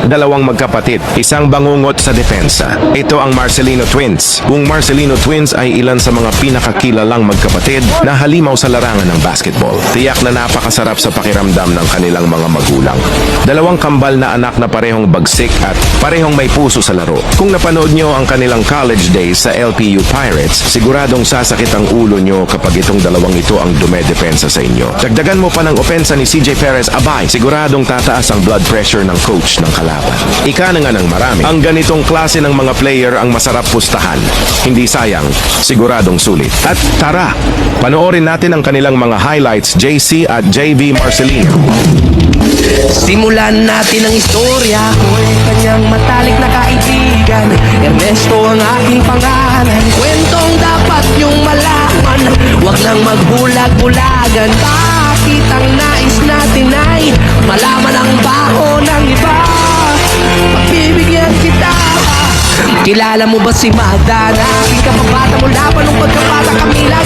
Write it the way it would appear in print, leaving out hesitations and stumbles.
Dalawang magkapatid, isang bangungot sa depensa. Ito ang Marcelino Twins. Ang Marcelino Twins ay ilan sa mga pinakakilalang magkapatid na halimaw sa larangan ng basketball. Tiyak na napakasarap sa pakiramdam ng kanilang mga magulang. Dalawang kambal na anak na parehong bagsik at parehong may puso sa laro. Kung napanood nyo ang kanilang college days sa LPU Pirates, siguradong sasakit ang ulo nyo kapag itong dalawang ito ang dumedepensa sa inyo. Dagdagan mo pa ng opensa ni CJ Perez, abay, siguradong tataas ang blood pressure ng coach ng kalaban. Ika na nga ng marami, ang ganitong klase ng mga player ang masarap pustahan. Hindi sayang, siguradong sulit. At tara, panoorin natin ang kanilang mga highlights, JC at JV Marcelino. Simulan natin ang istorya ko'y kanyang matalik na kaibigan. Ernesto ang aking pangalan. Kwentong dapat niyong malaman, huwag nang magbulag-bulagan. Bakit ang nais natin ay malaman ang baho ng iba? Pagbibigyan kita. Kilala mo ba si Magda na aking kapabata mula pa nung pagkabata kami lang?